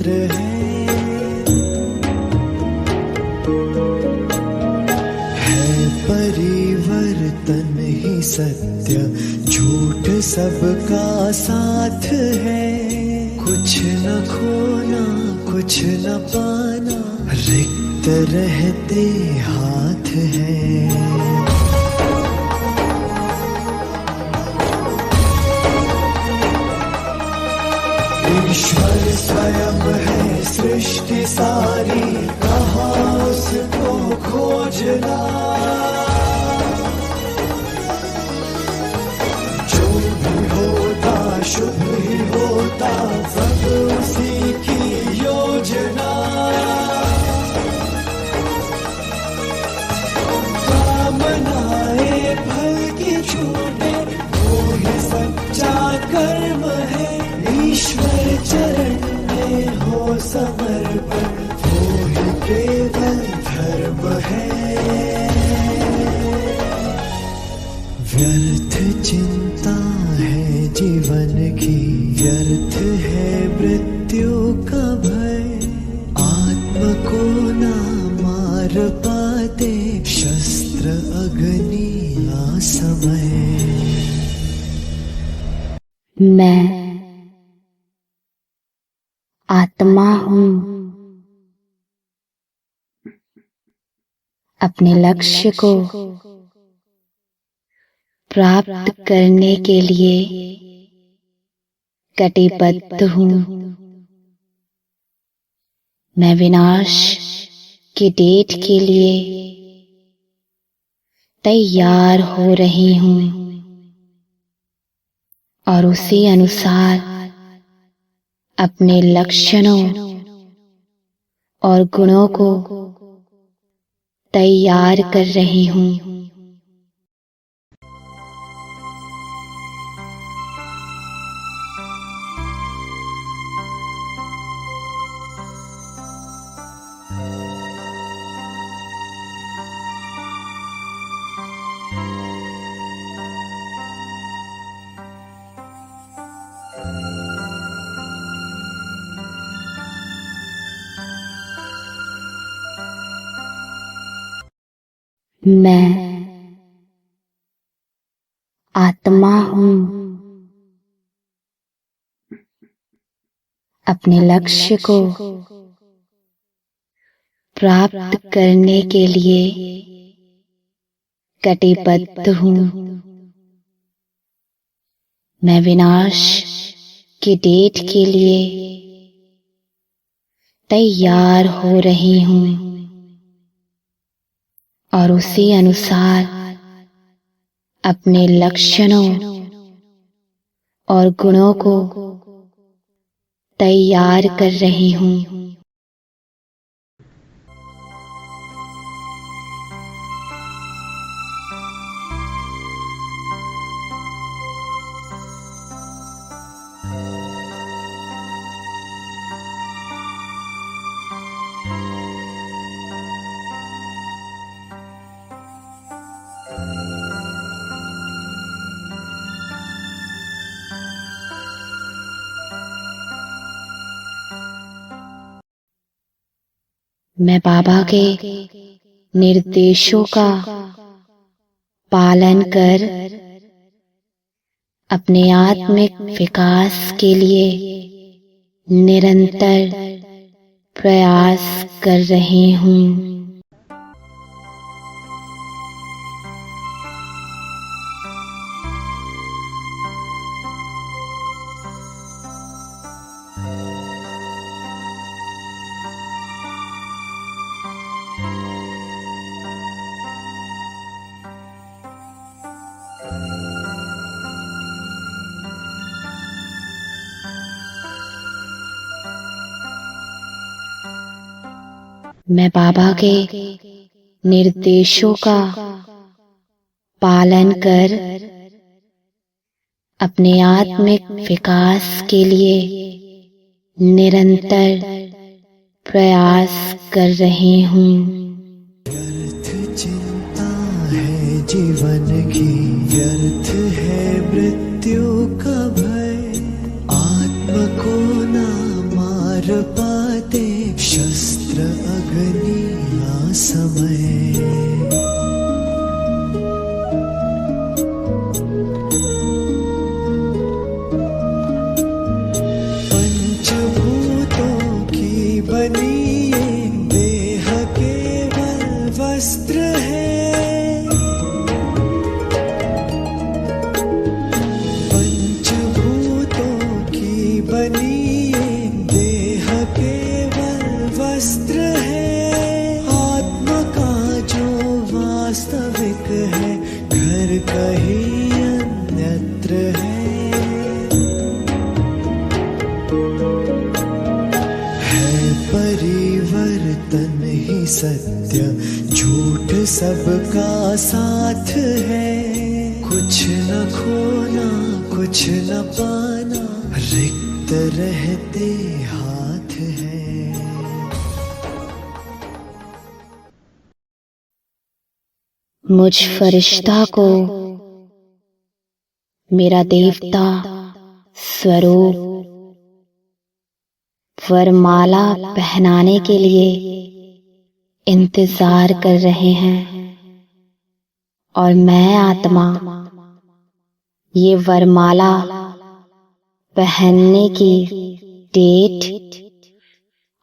है परिवर्तन ही सत्य, झूठ सबका साथ है। कुछ न खोना कुछ न पाना, रिक्त रहते हाथ है। ईश्वर स्वयं है सृष्टि सारी, कहाँ उसको खोजना। जो भी होता शुभ ही होता, सब उसी की योजना। कामनाएं फल की छूटे, वो ही सच्चा कर्म है। ईश्वर चरण में हो समर्पण, वो ही केवल धर्म है। व्यर्थ चिंता है जीवन की, व्यर्थ है मृत्यु का भय। आत्म को ना मार पाते, शस्त्र अग्नि असमय। मैं आत्मा हूँ, अपने लक्ष्य को प्राप्त करने के लिए कटिबद्ध हूँ। मैं विनाश की डेट के लिए तैयार हो रही हूँ और उसी अनुसार अपने लक्षणों और गुणों को तैयार कर रही हूँ। मैं आत्मा हूँ, अपने लक्ष्य को प्राप्त करने के लिए कटिबद्ध हूँ। मैं विनाश की डेट के लिए तैयार हो रही हूँ और उसी अनुसार अपने लक्षणों और गुणों को तैयार कर रही हूँ। मैं बाबा के निर्देशों का पालन कर अपने आत्मिक विकास के लिए निरंतर प्रयास कर रही हूँ। मैं बाबा के निर्देशों का पालन कर अपने आत्मिक विकास के लिए निरंतर प्रयास कर रही हूँ। व्यर्थ चिंता है जीवन की, व्यर्थ है मृत्यु का भय। आत्मा को ना मार पा आते शस्त्र अग्नि समय। पंचभूतों की बनी ये देह केवल वस्त्र है। पंचभूतों की बनी ये देह केवल वस्त्र है। आत्मा का जो वास्तविक है घर कहीं अन्यत्र है। परिवर्तन ही सत्य, झूठ सबका साथ है। कुछ न खोना कुछ न पाना, रिक्त रहते हाथ है। मुझ फरिश्ता को मेरा देवता स्वरूप वरमाला पहनाने के लिए इंतजार कर रहे हैं, और मैं आत्मा ये वरमाला पहनने की डेट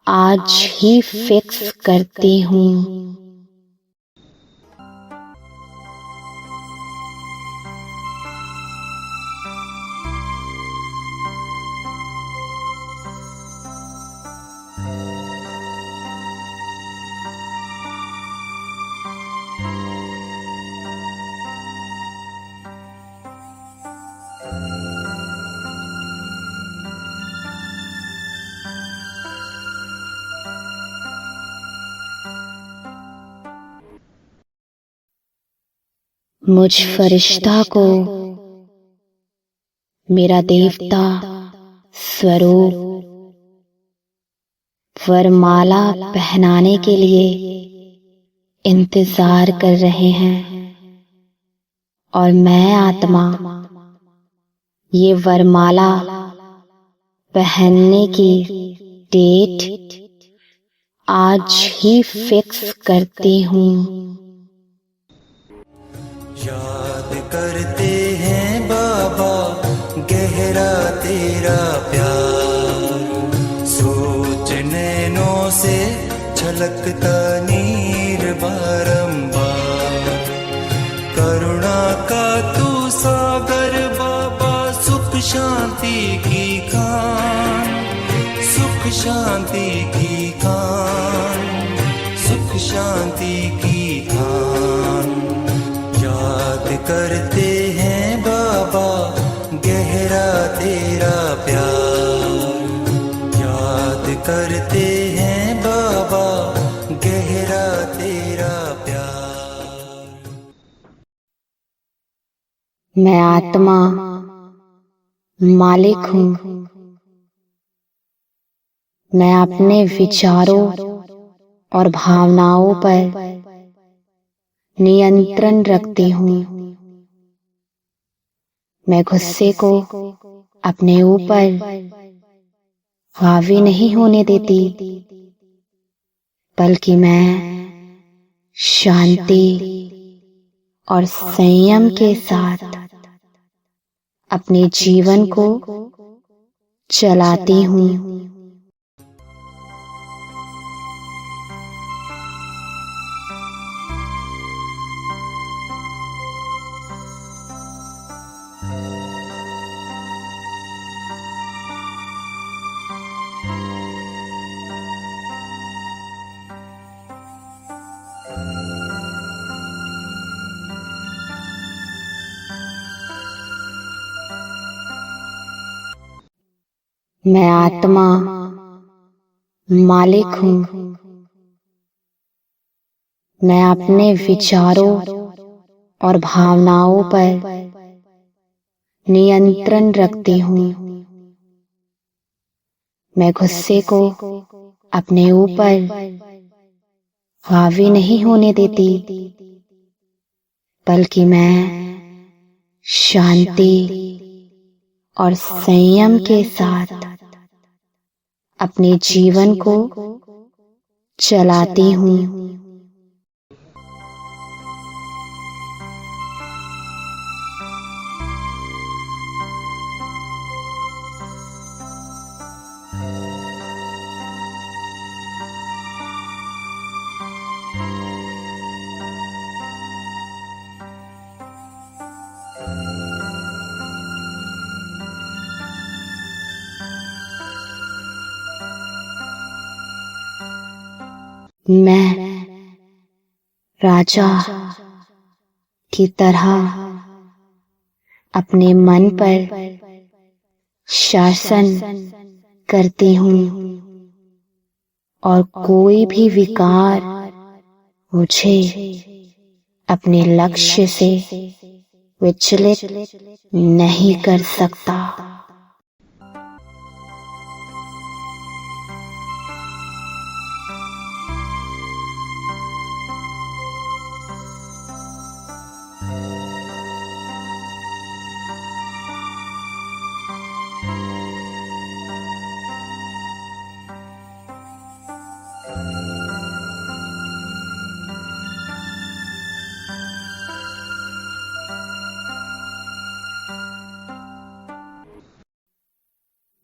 आज ही फिक्स करती हूँ। मुझ फरिश्ता को मेरा देवता स्वरूप वरमाला पहनाने के लिए इंतजार कर रहे हैं, और मैं आत्मा ये वरमाला पहनने की डेट आज ही फिक्स करती हूँ। याद करते हैं बाबा गहरा तेरा प्यार, सोच नैनों से छलकता नीर बारंबार। करुणा का तू सागर बाबा, सुख शांति की खान, सुख शांति की खान, सुख शांति की खान। याद करते हैं बाबा गहरा तेरा प्यार, याद करते हैं बाबा गहरा तेरा प्यार। मैं आत्मा मालिक हूँ। मैं अपने विचारों और भावनाओं पर नियंत्रण रखती हूँ। मैं गुस्से को अपने ऊपर हावी नहीं होने देती, बल्कि मैं शांति और संयम के साथ अपने जीवन को चलाती हूँ। मैं आत्मा मालिक हूँ। मैं अपने विचारों और भावनाओं पर नियंत्रण रखती हूँ। मैं गुस्से को अपने ऊपर हावी नहीं होने देती, बल्कि मैं शांति और संयम के साथ अपने जीवन को चलाती हूँ। मैं राजा की तरह अपने मन पर शासन करती हूँ और कोई भी विकार मुझे अपने लक्ष्य से विचलित नहीं कर सकता।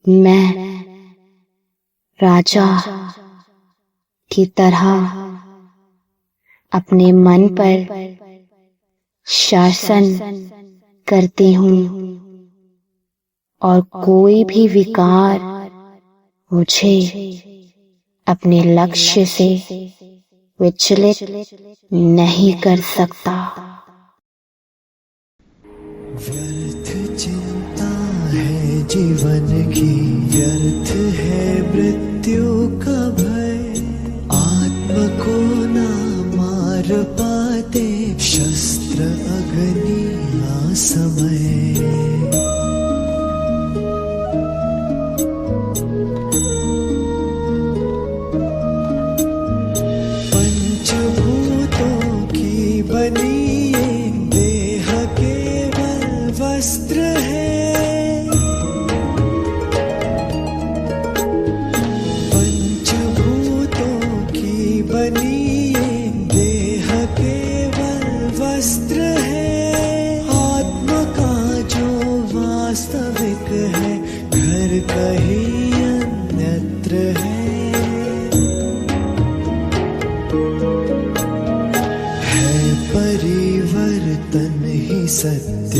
मैं राजा की तरह अपने मन पर शासन करती हूँ और कोई भी विकार मुझे अपने लक्ष्य से विचलित नहीं कर सकता। व्यर्थ चिंता है जीवन की, व्यर्थ है मृत्यु का भय। आत्म को ना मार पाते शस्त्र अग्नि असमय। पंचभूतों की बनी ये देह केवल वस्त्र है। पंचभूतों की बनी ये देह केवल वस्त्र है। आत्मा का जो वास्तविक है घर कहीं अन्यत्र है। परिवर्तन ही सत्य,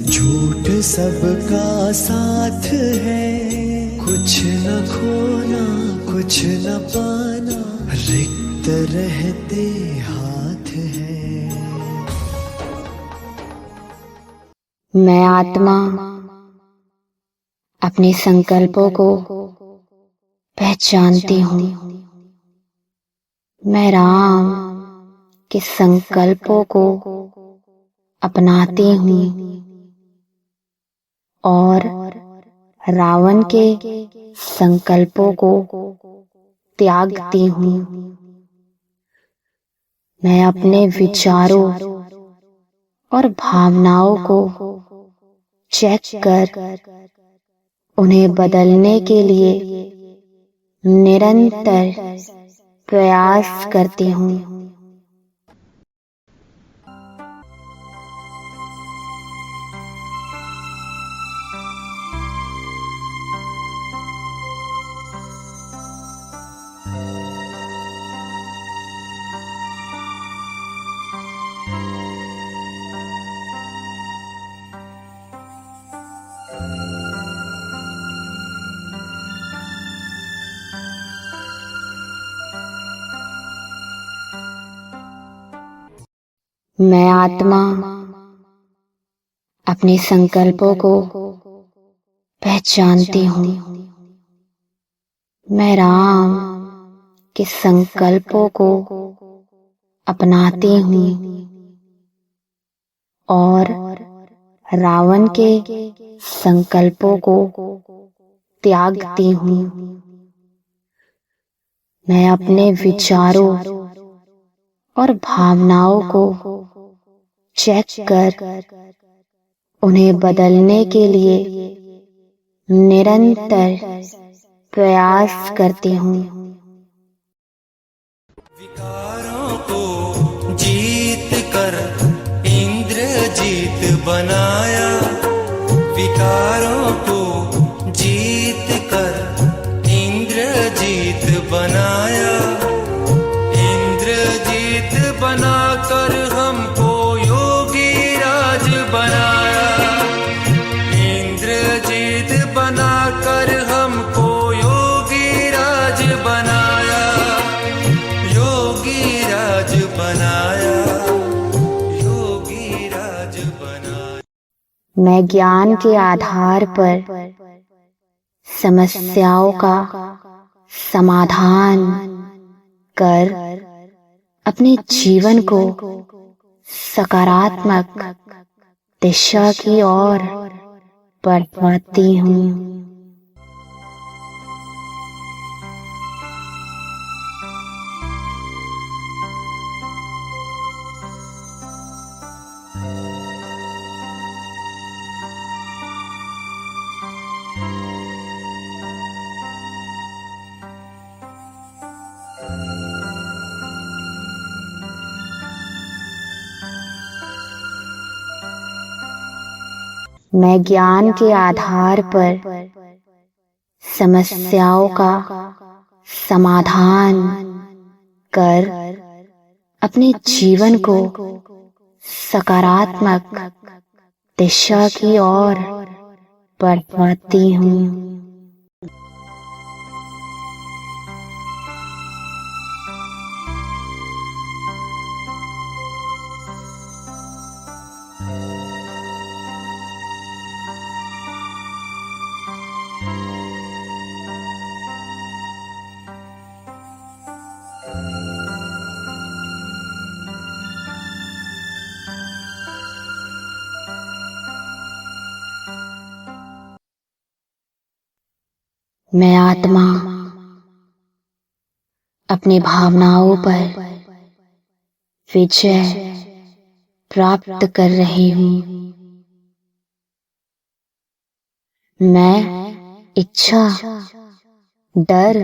झूठ सबका साथ है। कुछ न खोना कुछ न पाना, रिक्त रहते हाथ है। मैं आत्मा अपने संकल्पों को पहचानती हूँ। मैं राम के संकल्पों को अपनाती हूँ और रावण के संकल्पों को त्यागती हूँ। मैं अपने विचारों और भावनाओं को चेक कर उन्हें बदलने के लिए निरंतर प्रयास करती हूँ। मैं आत्मा अपने संकल्पों को पहचानती हूँ। मैं राम के संकल्पों को अपनाती हूँ और रावण के संकल्पों को त्यागती हूँ। मैं अपने विचारों और भावनाओं को चेक कर उन्हें बदलने के लिए निरंतर प्रयास करती हूँ। विकारों को जीत कर इंद्रजीत बनाया, विकारों को जीत कर इंद्रजीत बनाया, इंद्रजीत बनाकर हमको योगी राज बनाया, इंद्रजीत बनाकर हमको योगी राज बनाया, योगी राज बनाया, योगी राज बनाया। मैं ज्ञान के आधार पर समस्याओं का समाधान कर अपने जीवन को सकारात्मक दिशा की ओर बढ़ाती हूँ। मैं ज्ञान के आधार पर समस्याओं का समाधान कर अपने जीवन को सकारात्मक दिशा की ओर बढ़ाती हूँ। मैं आत्मा अपनी भावनाओं पर विजय प्राप्त कर रही हूँ। मैं इच्छा, डर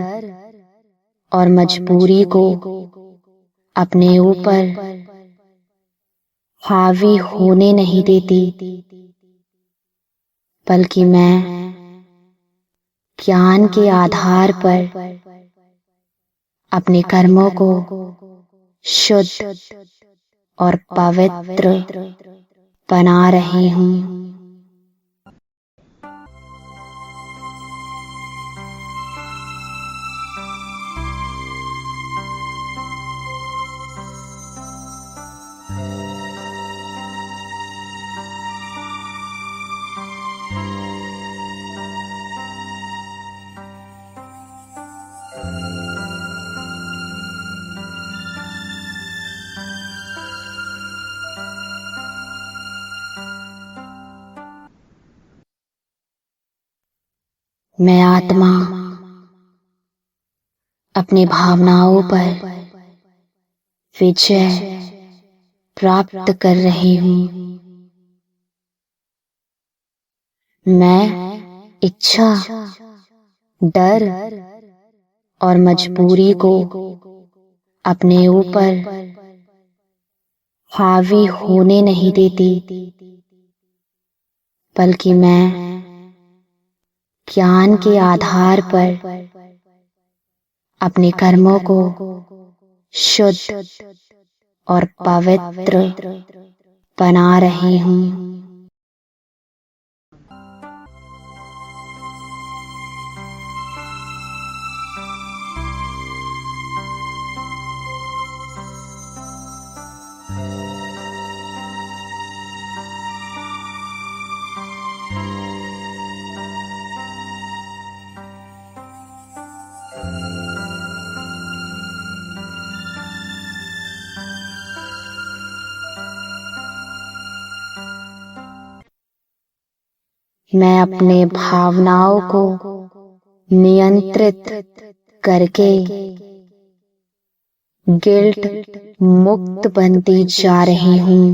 और मजबूरी को अपने ऊपर हावी होने नहीं देती, बल्कि मैं ज्ञान के आधार पर अपने कर्मों को शुद्ध और पवित्र बना रही हूँ। मैं आत्मा अपनी भावनाओं पर विजय प्राप्त कर रही हूँ। मैं इच्छा, डर और मजबूरी को अपने ऊपर हावी होने नहीं देती, बल्कि मैं ज्ञान के आधार पर अपने कर्मों को शुद्ध और पवित्र बना रही हूँ। मैं अपने भावनाओं को नियंत्रित करके गिल्ट मुक्त बनती जा रही हूँ।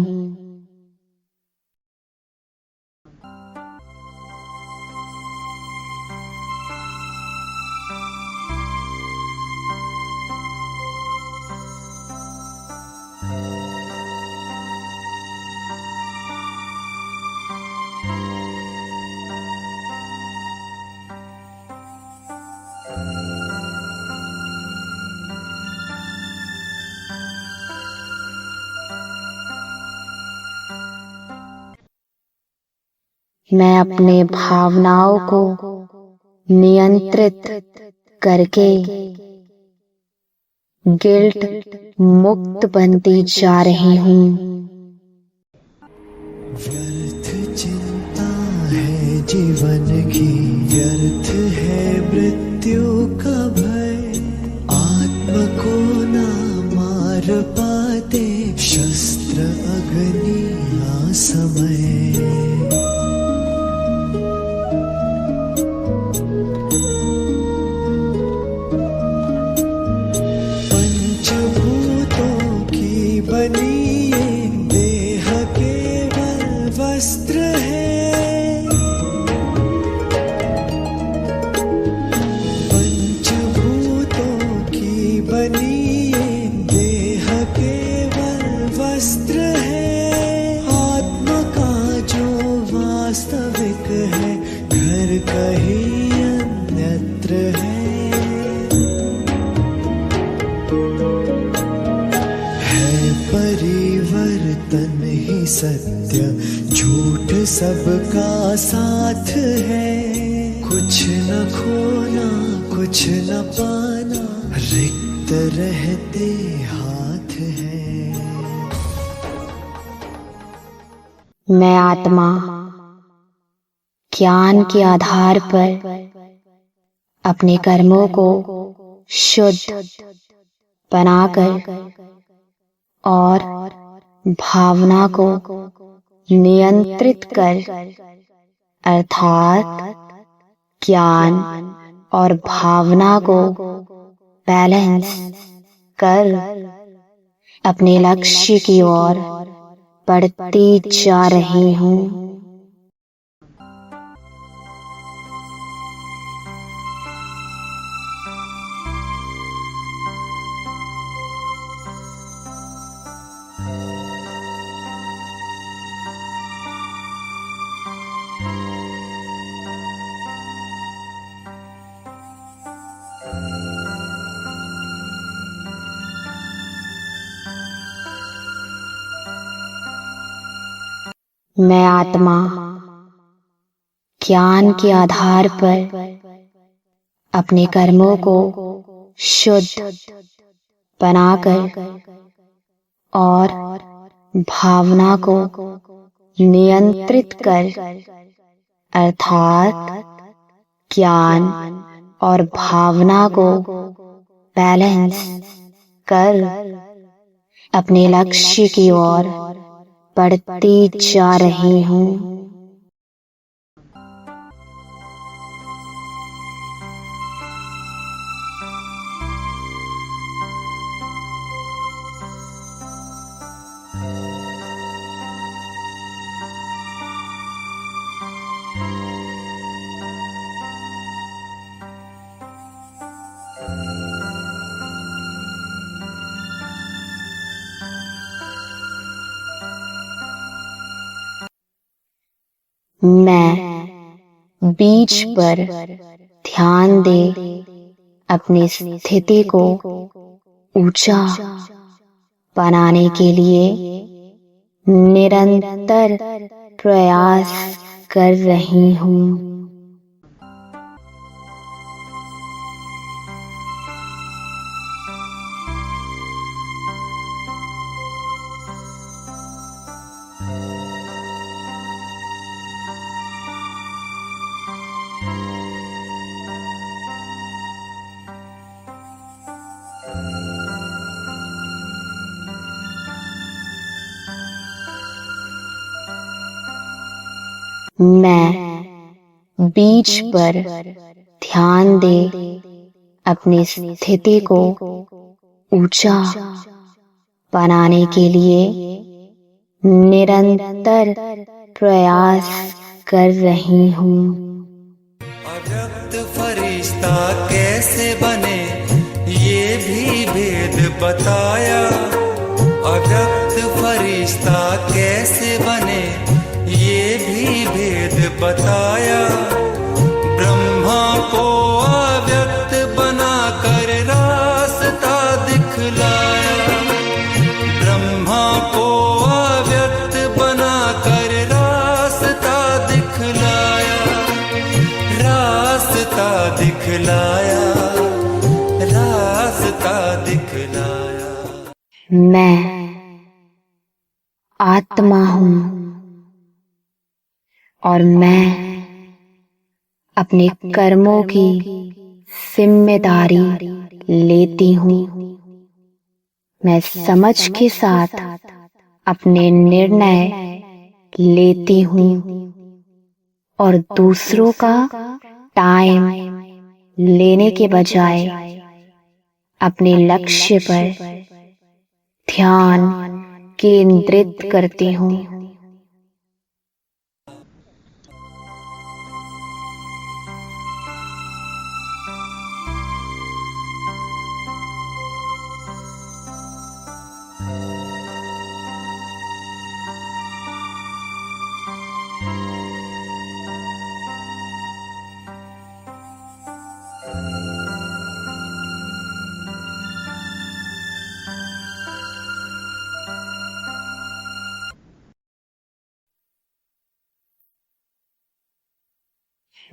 मैं अपने भावनाओं को नियंत्रित करके गिल्ट मुक्त बनती जा रही हूँ। व्यर्थ चिंता है जीवन की, व्यर्थ है मृत्यु का भय। आत्मा को ना मार पाते शस्त्र अग्नि असमय। वस्त्र है पंचभूतों की बनी ये देह केवल वस्त्र है। आत्मा का जो वास्तविक है घर कहीं अन्यत्र है परिवर्तन ही सत्य, झूठ सबका साथ है। कुछ न खोना कुछ न पाना, रिक्त रहते हाथ है। मैं आत्मा ज्ञान के आधार पर अपने कर्मों को शुद्ध बनाकर और भावना को नियंत्रित कर अर्थात ज्ञान और भावना को बैलेंस कर अपने लक्ष्य की ओर बढ़ती जा रही हूँ। मैं आत्मा ज्ञान के आधार पर अपने कर्मों को शुद्ध बनाकर और भावना को नियंत्रित कर अर्थात ज्ञान और भावना को बैलेंस कर अपने लक्ष्य की ओर बढ़ती जा रही हूँ। मैं बीच पर ध्यान दे अपनी स्थिति को ऊंचा बनाने के लिए निरंतर प्रयास कर रही हूँ। मैं बीच पर ध्यान दे अपनी स्थिति को ऊंचा बनाने के लिए निरंतर प्रयास कर रही हूँ। अव्यक्त फरिश्ता कैसे बने ये भी भेद बताया। अव्यक्त फरिश्ता कैसे बने ये भी भेद बताया। ब्रह्मा को अव्यक्त बनाकर रास्ता दिखलाया। ब्रह्मा को अव्यक्त बनाकर रास्ता दिखलाया। रास्ता दिखलाया। रास्ता दिखलाया। मैं आत्मा हूँ और मैं अपने कर्मों की जिम्मेदारी लेती हूँ। मैं समझ के साथ अपने निर्णय लेती हूँ और दूसरों का टाइम लेने के बजाय अपने लक्ष्य पर ध्यान केंद्रित करती हूँ।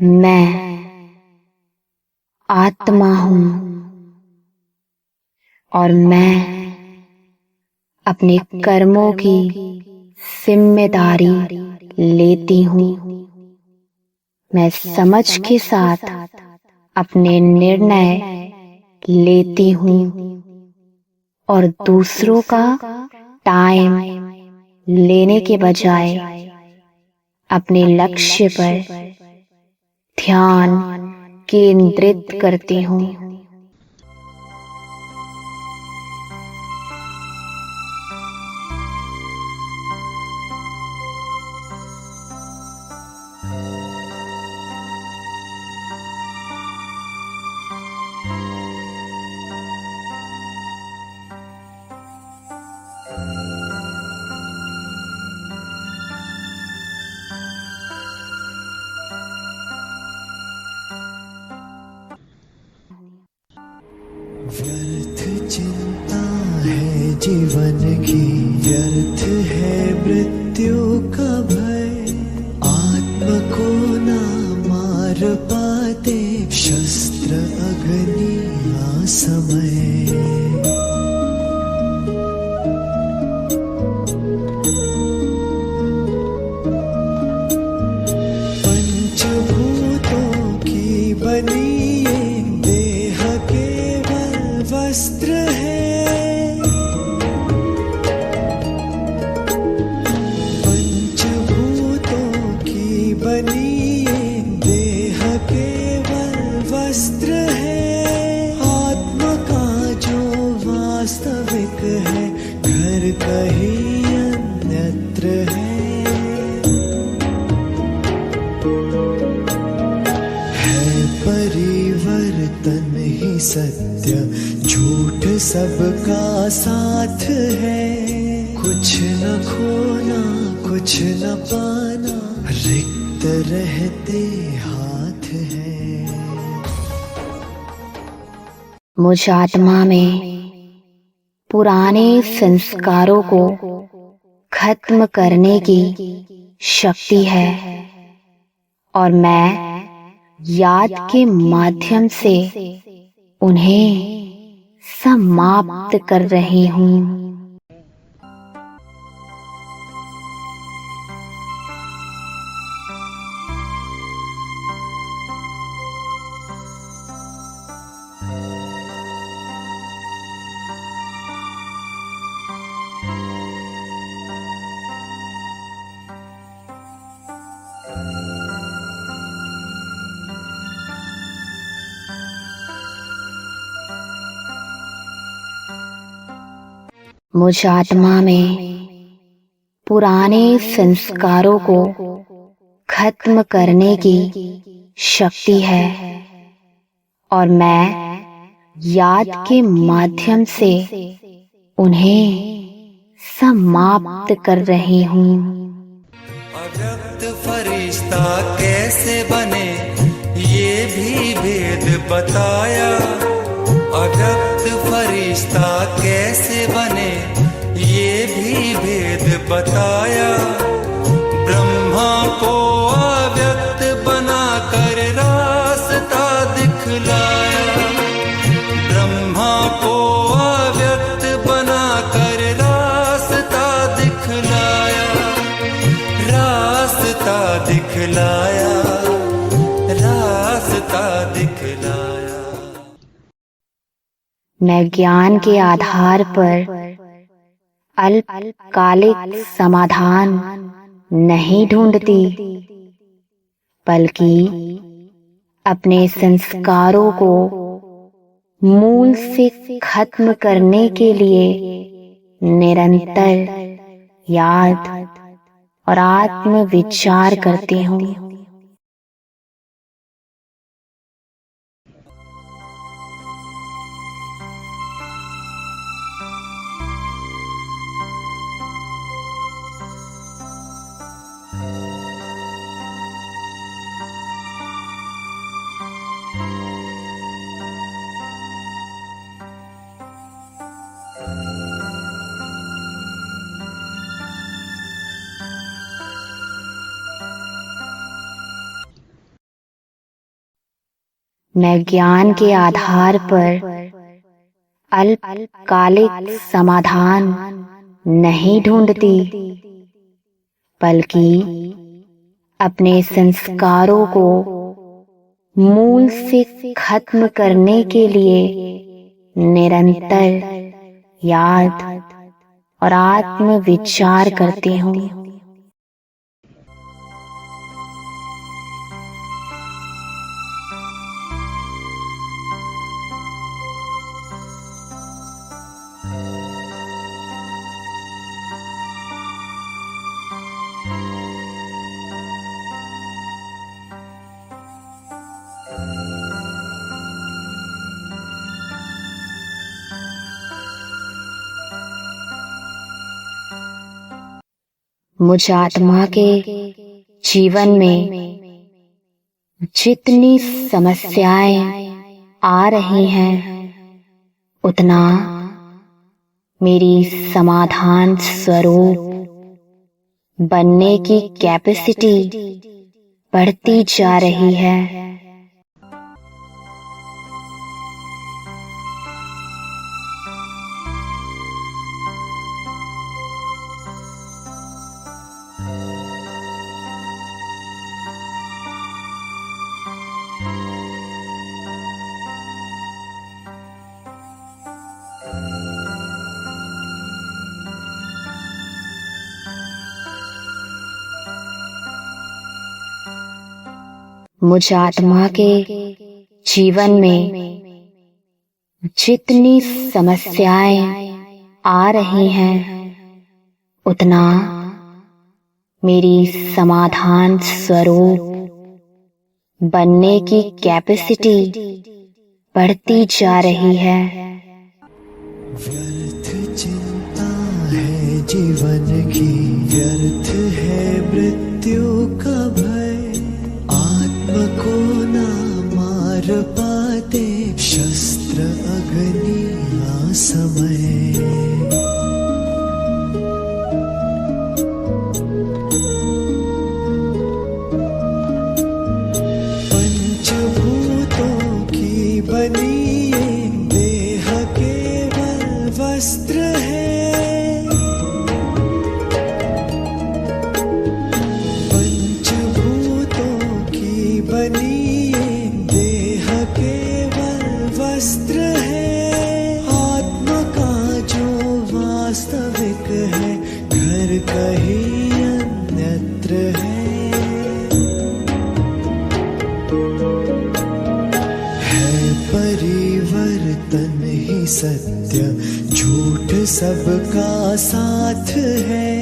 मैं आत्मा हूँ और मैं अपने कर्मों की जिम्मेदारी लेती हूँ। मैं समझ के साथ अपने निर्णय लेती हूँ और दूसरों का टाइम लेने के बजाय अपने लक्ष्य पर ध्यान केंद्रित करती हूँ। व्यर्थ चिंता है जीवन की, व्यर्थ है मृत्यु का भय। आत्मा को ना मार पाते शस्त्र अग्नि असमय। पंचभूतों की बनी वस्त्र है। पंचभूतों की बनी देह केवल वस्त्र है। आत्मा का जो वास्तविक है घर कहीं अन्यत्र है। परिवर्तन ही सत्य, झूठ सबका साथ है। कुछ न खोना कुछ न पाना, रिक्त रहते हाथ है। मुझ आत्मा में पुराने संस्कारों को खत्म करने की शक्ति है और मैं याद के माध्यम से उन्हें समाप्त कर रही हूँ। मुझ आत्मा में पुराने संस्कारों को खत्म करने की शक्ति है और मैं याद के माध्यम से उन्हें समाप्त कर रही हूँ। अव्यक्त फरिश्ता कैसे बने ये भी भेद बताया। अव्यक्त फरिश्ता कैसे बने ये भी भेद बताया। ब्रह्मा को अव्यक्त बनाकर रास्ता दिखलाया। ब्रह्मा को अव्यक्त बनाकर रास्ता दिखलाया। रास्ता दिखलाया। रास्ता दिखलाया। मैं ज्ञान के आधार पर अल्पकालिक समाधान नहीं ढूंढती, बल्कि अपने संस्कारों को मूल से खत्म करने के लिए निरंतर याद और आत्म विचार करती हूँ। मैं ज्ञान के आधार पर अल्पकालिक समाधान नहीं ढूंढती, बल्कि अपने संस्कारों को मूल से खत्म करने के लिए निरंतर याद और आत्म विचार करती हूँ। मुझ आत्मा के जीवन में जितनी समस्याएं आ रही हैं, उतना मेरी समाधान स्वरूप बनने की कैपेसिटी बढ़ती जा रही है। मुझ आत्मा के जीवन में जितनी समस्याएं आ रही हैं, उतना मेरी समाधान स्वरूप बनने की कैपेसिटी बढ़ती जा रही है। व्यर्थ चिंता है जीवन की, व्यर्थ है मृत्यु का भय। आत्मा को ना मार पाते शस्त्र अग्नि असमय। पंचभूतों की बनी ये देह केवल वस्त्र है। पंचभूतों की बनी ये देह केवल वस्त्र है। आत्मा का जो वास्तविक है, घर कहीं अन्यत्र है। परिवर्तन ही सत्य, झूठ सबका साथ है।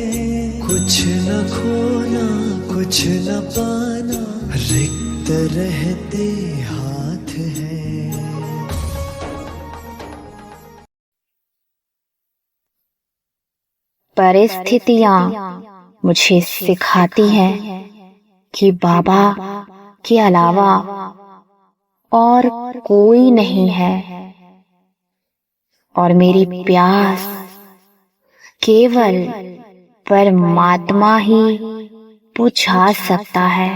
कुछ न खोना कुछ न पाना, रिक्त रहते हाथ है। परिस्थितियां मुझे सिखाती हैं कि बाबा के अलावा और कोई नहीं है और मेरी प्यास केवल परमात्मा ही बुझा सकता है।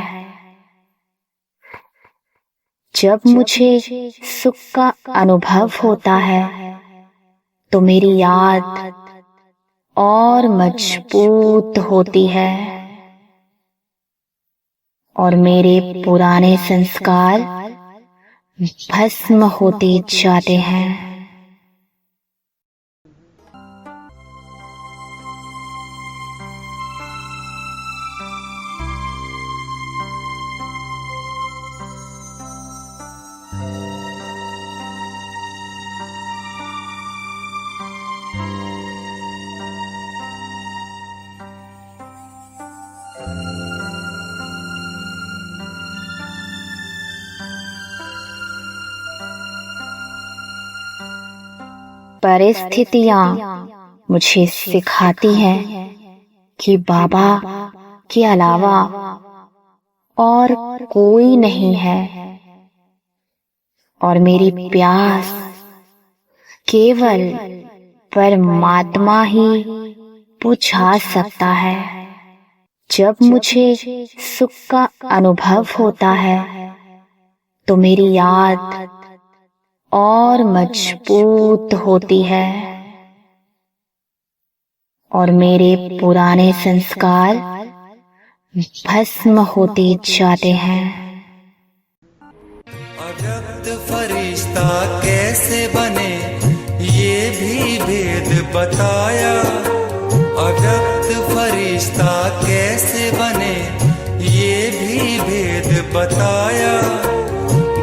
जब मुझे सुख का अनुभव होता है तो मेरी याद और मजबूत होती है और मेरे पुराने संस्कार भस्म होते जाते हैं। परिस्थितियां मुझे सिखाती हैं कि बाबा के अलावा और कोई नहीं है और मेरी प्यास केवल परमात्मा ही बुझा सकता है। जब मुझे सुख का अनुभव होता है तो मेरी याद और मजबूत होती है और मेरे पुराने संस्कार भस्म होते जाते हैं। अव्यक्त फरिश्ता कैसे बने ये भी भेद बताया। अव्यक्त फरिश्ता कैसे बने ये भी भेद बताया।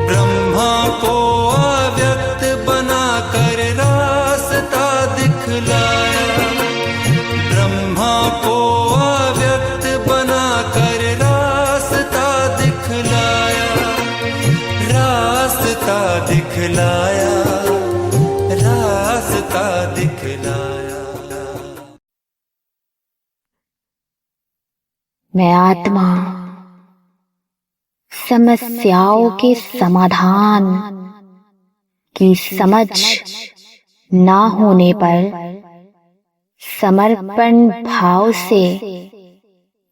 ब्रह्मा को अव्यक्त बनाकर रास्ता दिखलाया। ब्रह्मा को अव्यक्त बनाकर रास्ता दिखलाया। रास्ता दिखलाया। रास्ता दिखलाया। मैं आत्मा समस्याओं के समाधान की समझ ना होने पर समर्पण भाव से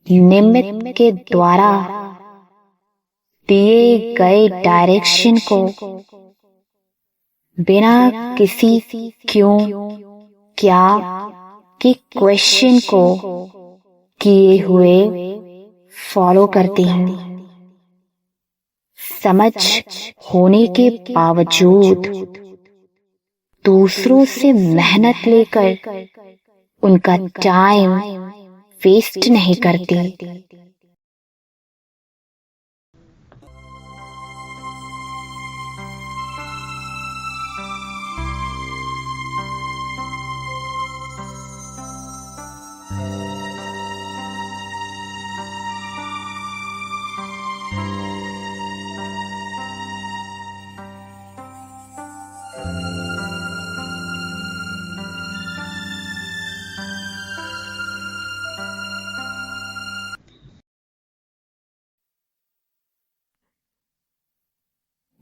निमित्त के द्वारा दिए गए डायरेक्शन को बिना किसी क्यों क्या के क्वेश्चन को किए हुए फॉलो करती हूँ। समझ होने के बावजूद दूसरों से मेहनत लेकर उनका टाइम वेस्ट नहीं करती।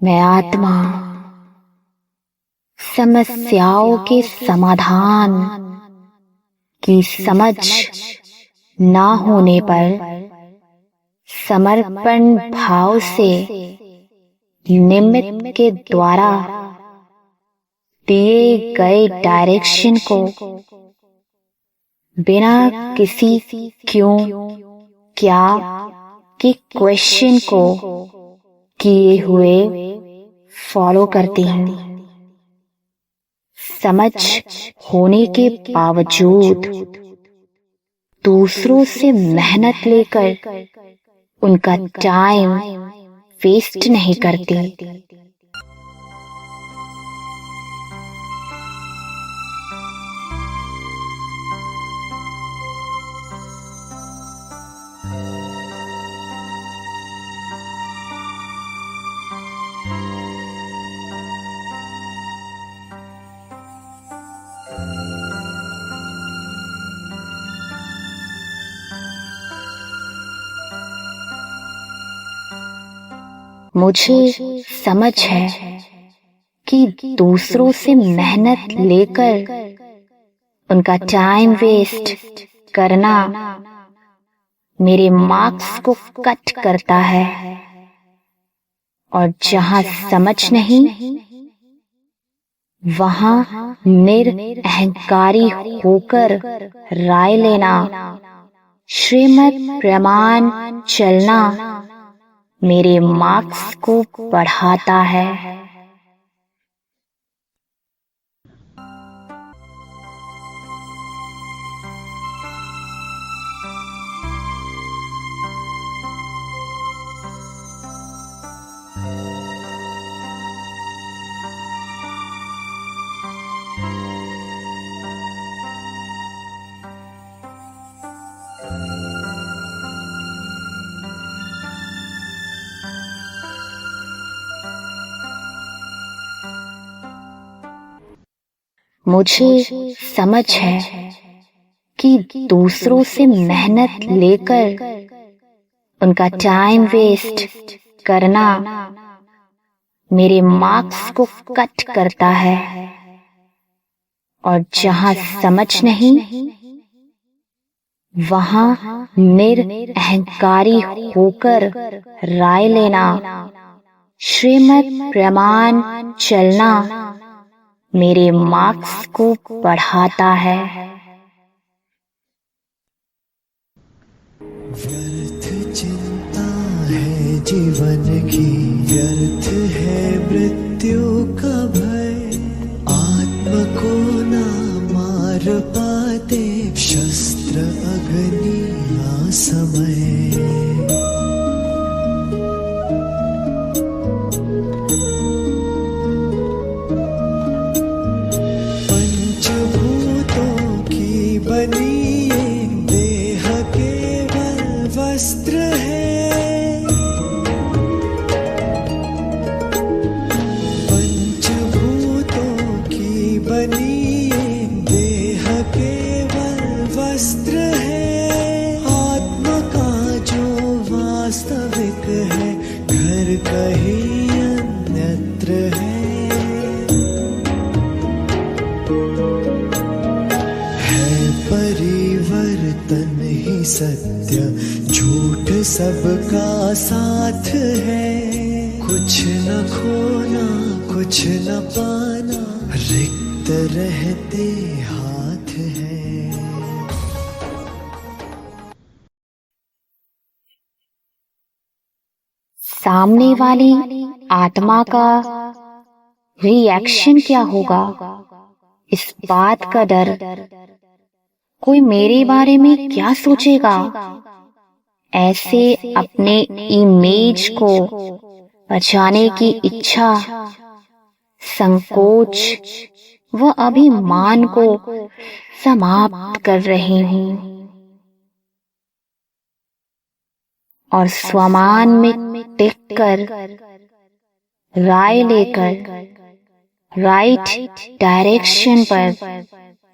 मैं आत्मा समस्याओं के समाधान की समझ ना होने पर समर्पण भाव से निमित्त के द्वारा दिए गए डायरेक्शन को बिना किसी क्यों क्या के क्वेश्चन को किए हुए फॉलो करती हूँ। समझ होने के बावजूद दूसरों से मेहनत लेकर उनका टाइम वेस्ट नहीं करती। मुझे समझ है कि दूसरों से मेहनत लेकर उनका टाइम वेस्ट करना मेरे मार्क्स को कट करता है, और जहां समझ नहीं वहां निरअहंकारी होकर राय लेना, श्रीमत प्रमाण चलना मेरे मार्क्स को बढ़ाता है। मुझे समझ है कि दूसरों से मेहनत लेकर उनका टाइम वेस्ट करना मेरे मार्क्स को कट करता है, और जहां समझ नहीं वहां निरअहंकारी होकर राय लेना, श्रीमत प्रमाण चलना मेरे मार्क्स को बढ़ाता है। व्यर्थ चिंता है जीवन की, व्यर्थ है मृत्यु का भय, आत्मा को ना मार पाते शस्त्र अग्नि असमय। सत्य झूठ सबका साथ है, कुछ न खोना कुछ न पाना, रिक्त रहते हाथ है। सामने वाली आत्मा का रिएक्शन क्या होगा, इस बात का डर। कोई मेरे बारे में क्या सोचेगा, ऐसे अपने इमेज को बचाने की इच्छा, संकोच व अभिमान को समाप्त कर रही हूं, और स्वमान में टिककर राय लेकर राइट डायरेक्शन पर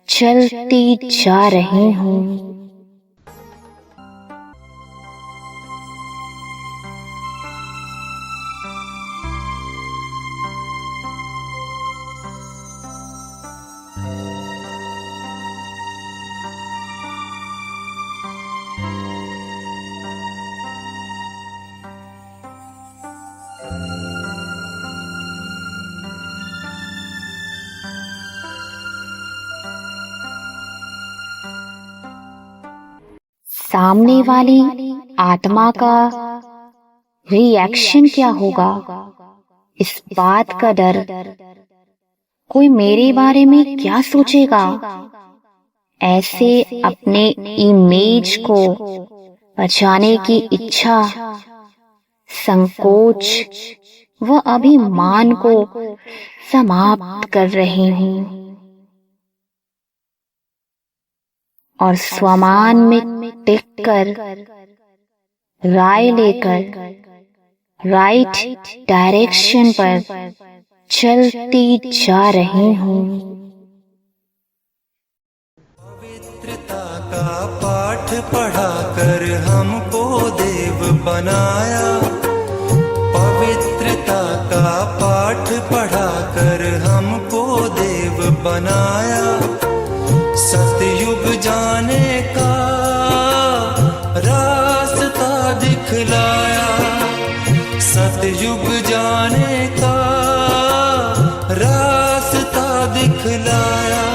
चलती जा रही हूं। सामने वाली आत्मा का रिएक्शन क्या होगा, इस बात का डर। कोई मेरे बारे में क्या सोचेगा, ऐसे अपने इमेज को बचाने की इच्छा, संकोच व अभिमान को समाप्त कर रही हूं, और स्वमान में टिककर राय लेकर राइट डायरेक्शन पर चलती जा रही हूं। पवित्रता का पाठ पढ़ाकर हमको देव बनाया, पवित्र बनाया, सतयुग जाने का रास्ता दिखलाया, सतयुग जाने का रास्ता दिखलाया,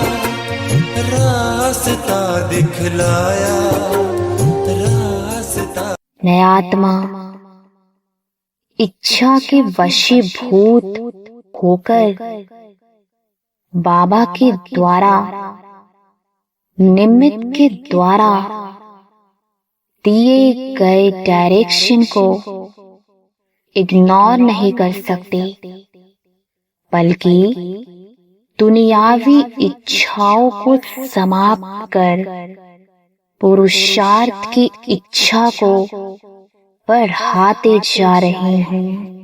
रास्ता दिखलाया, रास्ता। नयात्मा इच्छा के वशीभूत होकर बाबा के द्वारा, निमित्त के द्वारा दिए गए डायरेक्शन को इग्नोर नहीं कर सकते, बल्कि दुनियावी इच्छाओं को समाप्त कर पुरुषार्थ की इच्छा को बढ़ाते जा रहे हैं।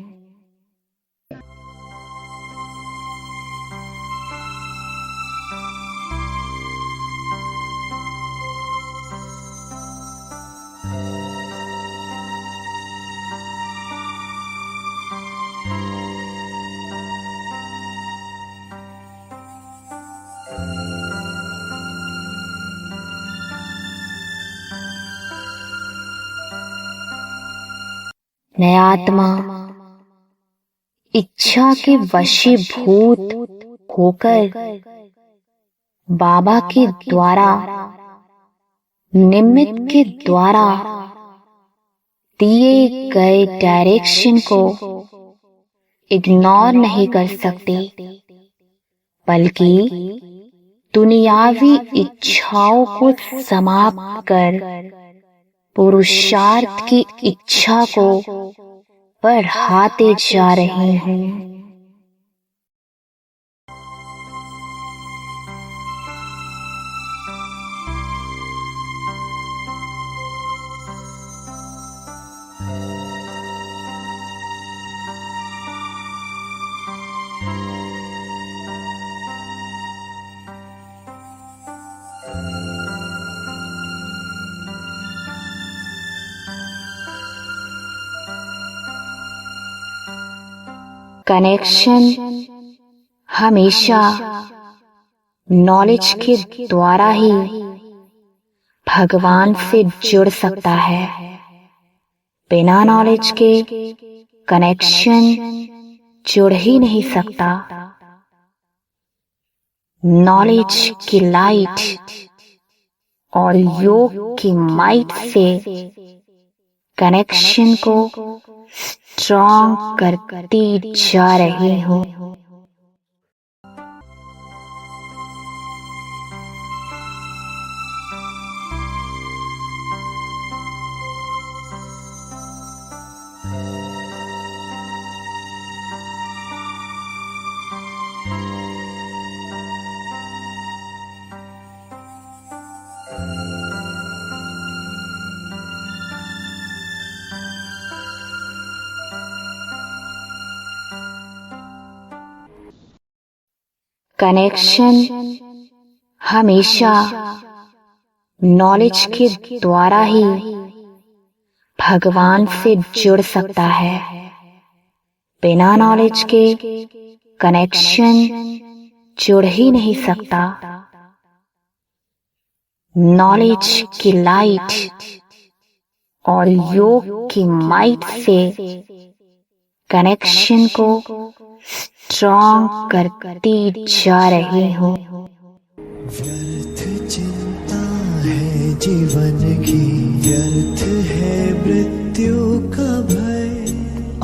नयात्मा इच्छा के वशीभूत होकर बाबा के द्वारा, निमित्त के द्वारा दिए गए डायरेक्शन को इग्नोर नहीं कर सकते, बल्कि दुनियावी इच्छाओं को समाप्त कर पुरुषार्थ की इच्छा को बढ़ाते जा रहे हैं। कनेक्शन हमेशा नॉलेज के द्वारा ही भगवान से जुड़ सकता है। बिना नॉलेज के कनेक्शन जुड़ ही नहीं सकता। नॉलेज की लाइट और योग की माइट से कनेक्शन को स्ट्रॉन्ग करती जा रही हूँ। कनेक्शन हमेशा नॉलेज के द्वारा ही भगवान से जुड़ सकता है। बिना नॉलेज के कनेक्शन जुड़ ही नहीं सकता। नॉलेज की लाइट और योग की माइट से कनेक्शन को स्ट्रॉन्ग करती जा रही हूँ। व्यर्थ चिंता है जीवन की, व्यर्थ है मृत्यु का भय।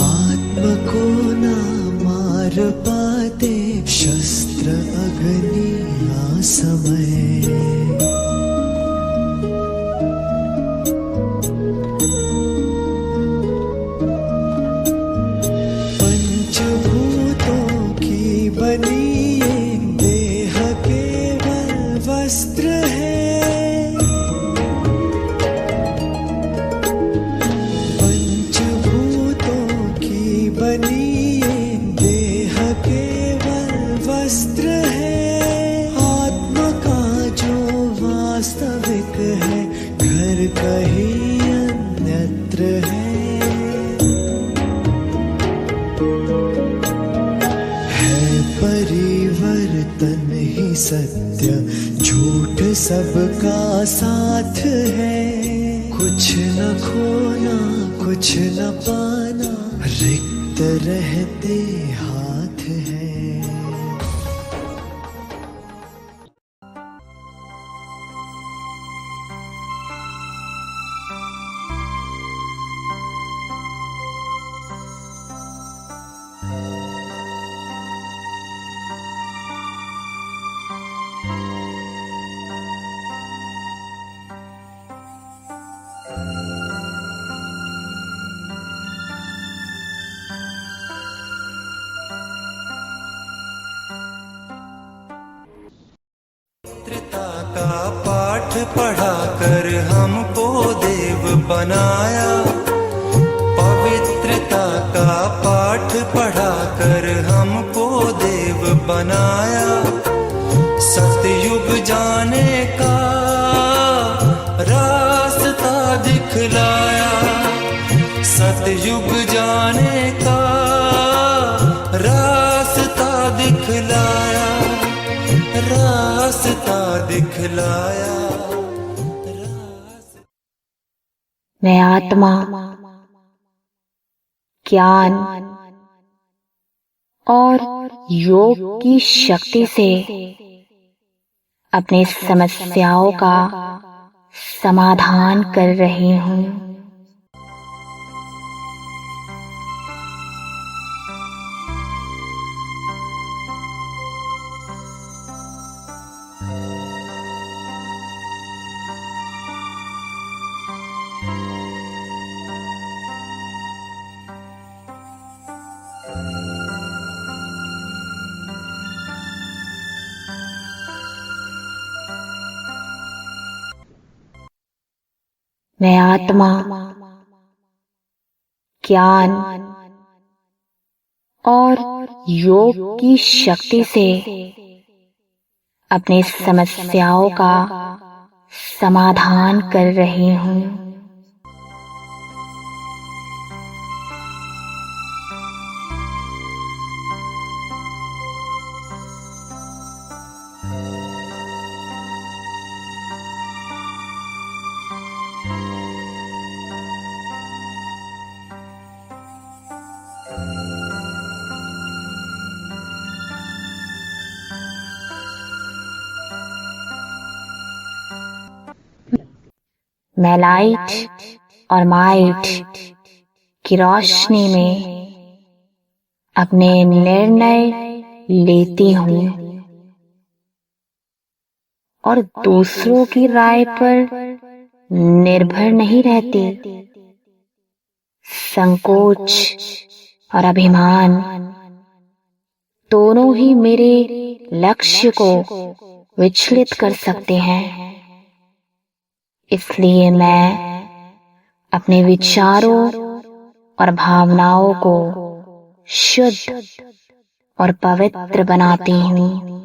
आत्मा को ना मार पाते शस्त्र अग्नि असमय। सत्य झूठ सबका साथ है। कुछ न खोना कुछ न पाना, रिक्त रहते हाथ है। पवित्रता का पाठ पढ़ा कर हमको देव बनाया। पवित्रता का पाठ पढ़ा कर हमको देव बनाया। सतयुग जाने का रास्ता दिखलाया। सतयुग जाने का रास्ता दिखलाया। रास्ता दिखलाया। मैं आत्मा, ज्ञान और योग की शक्ति से अपनी समस्याओं का समाधान कर रही हूँ। मैं आत्मा, ज्ञान और योग की शक्ति से अपनी समस्याओं का समाधान कर रही हूँ। मैं लाइट और माइट की रोशनी में अपने निर्णय लेती हूँ और दूसरों की राय पर निर्भर नहीं रहती। संकोच और अभिमान दोनों ही मेरे लक्ष्य को विचलित कर सकते हैं। इसलिए मैं अपने विचारों और भावनाओं को शुद्ध और पवित्र बनाती हूँ।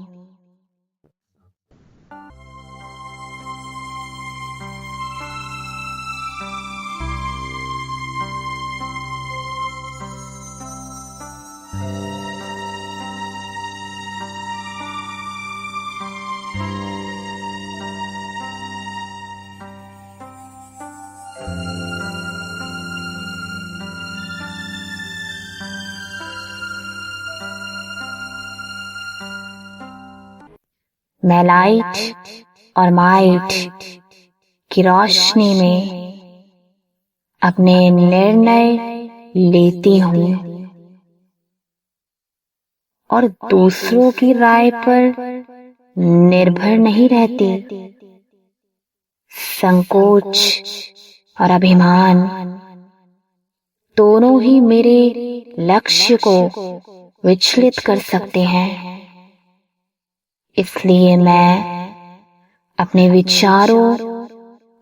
मैं लाइट और माइट की रोशनी में अपने निर्णय लेती हूँ और दूसरों की राय पर निर्भर नहीं रहती। संकोच और अभिमान दोनों ही मेरे लक्ष्य को विचलित कर सकते हैं। इसलिए मैं अपने विचारों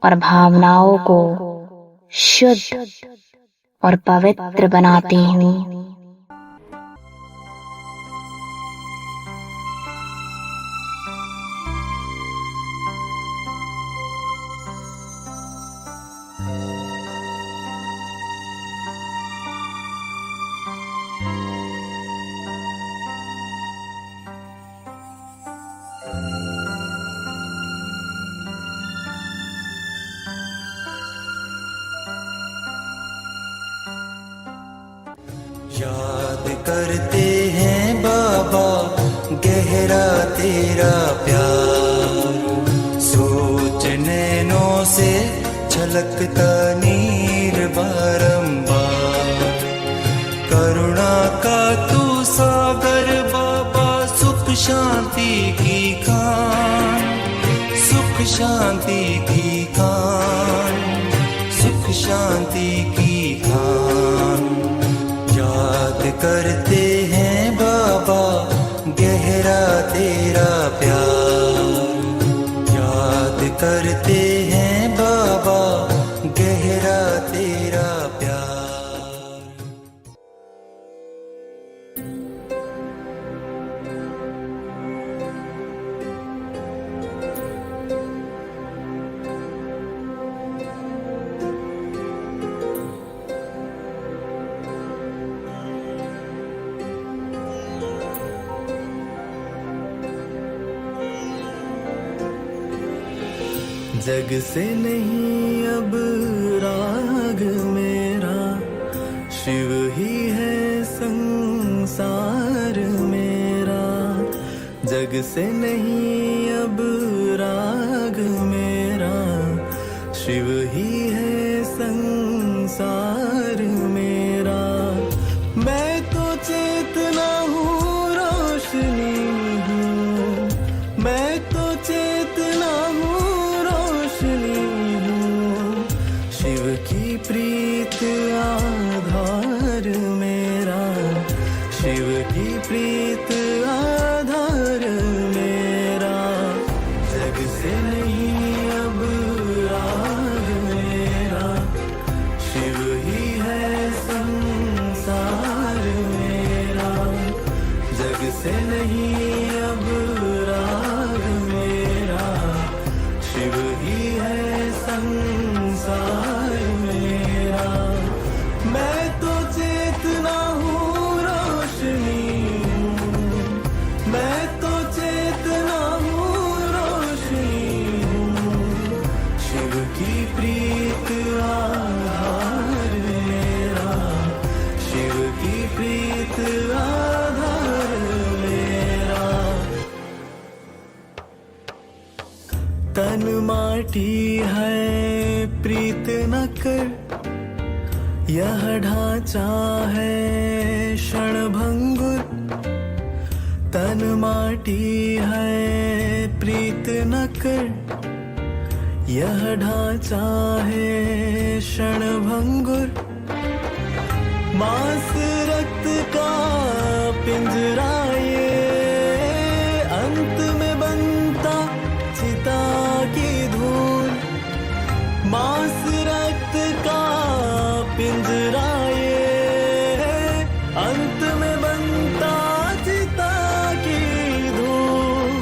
और भावनाओं को शुद्ध और पवित्र बनाती हूँ। गहरा तेरा प्यार, सोच नैनों से छलकता नीर बारंबार। करुणा का तू सागर बाबा, सुख शांति की खान, सुख शांति की खान, सुख शांति की खान। याद करते हैं बाबा गहरा तेरा प्यार, याद करते हैं बाबा गहरा तेरा प्यार। जग से नहीं अब राग मेरा, शिव ही है संसार मेरा। जग से नहीं अब राग मेरा, शिव ही है संसार मेरा। मैं तो चेतना हूँ, रोशनी हूँ, मैं तो चेतना हूँ, शिव की प्रीत आधार मेरा, शिव की प्रीत आधार मेरा। जग से नहीं अब राग मेरा, शिव ही है संसार मेरा। जग से नहीं अब राग मेरा, शिव ही है संसार मेरा। मैं तो चेतना हूँ, रोशनी हूँ, मैं तो चेतना हूँ, रोशनी हूँ। शिव की प्रीत आधार मेरा, शिव की प्रीत आधार मेरा। तन माटी है प्रीत न कर, यह ढांचा है क्षणभंगुर। तन माटी है प्रीत न कर, यह ढांचा है क्षणभंगुर। मांस रक्त का पिंजरा ये, अंत में बनता चिता की धूल। मांस रक्त का पिंजरा ये, अंत में बनता चिता की धूल।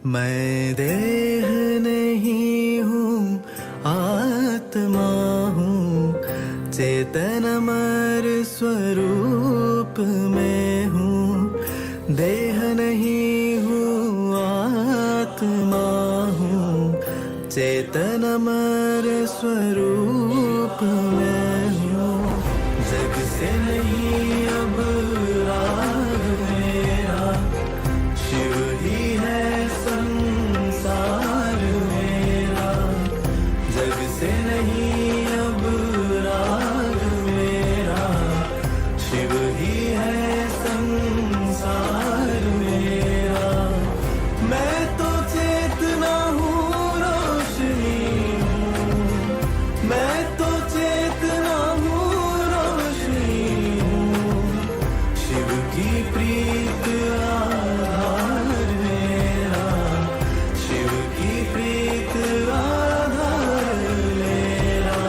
मैं देह नहीं हूँ, आत्मा हूँ, चेतन अमर स्वरूप में हूँ। देह नहीं हूँ, आत्मा हूँ, चेतन अमर स्वरूप में हूँ। जग से नहीं अब राग मेरा, शिव ही है संसार मेरा। जग से नहीं अब राग मेरा, शिव ही है संसार मेरा। मैं तो चेतना हूँ, रोशनी हूँ, मैं तो चेतना हूँ, रोशनी हूँ। शिव की प्रीत आधार मेरा, शिव की प्रीत आधार मेरा।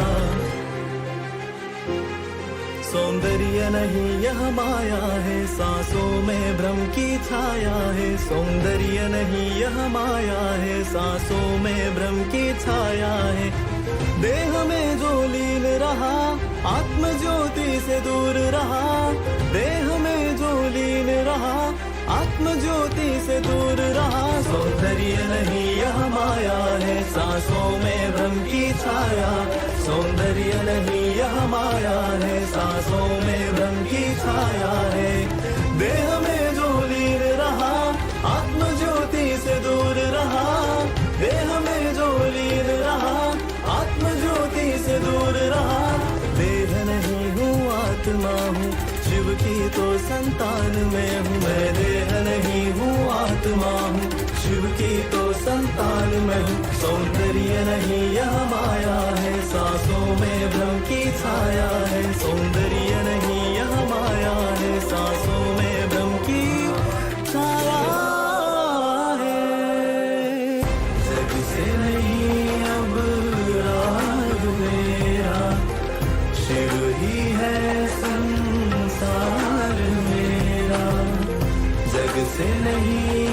सौंदर्य नहीं यह माया है, सांसों में भ्रम की छाया है। सौंदर्य नहीं यह माया है, सांसों में भ्रम की छाया है। देह में जो लीन रहा, आत्म ज्योति से दूर रहा। देह में जो लीन रहा, आत्म ज्योति से दूर रहा। सौंदर्य नहीं यह माया है, सांसों में भ्रम की छाया। सौंदर्य नहीं यह माया है, सांसों में भ्रम की छाया है। देह में जो लीन रहा, आत्म ज्योति से दूर रहा। देह में जो लीन रहा, आत्म ज्योति से दूर रहा। देह नहीं हूँ आत्मा हूँ, शिव की तो संतान में हूँ मैं। देह नहीं हूँ आत्मा हूँ, शिव की तो संतान में हूँ। सौंदर्य नहीं यह माया है, सांसों में भ्रम की छाया है। सौंदर्य नहीं यह माया है, सांसों में भ्रम की छाया है। जग से नहीं अब राग मेरा, शिव ही है संसार मेरा। जग से नहीं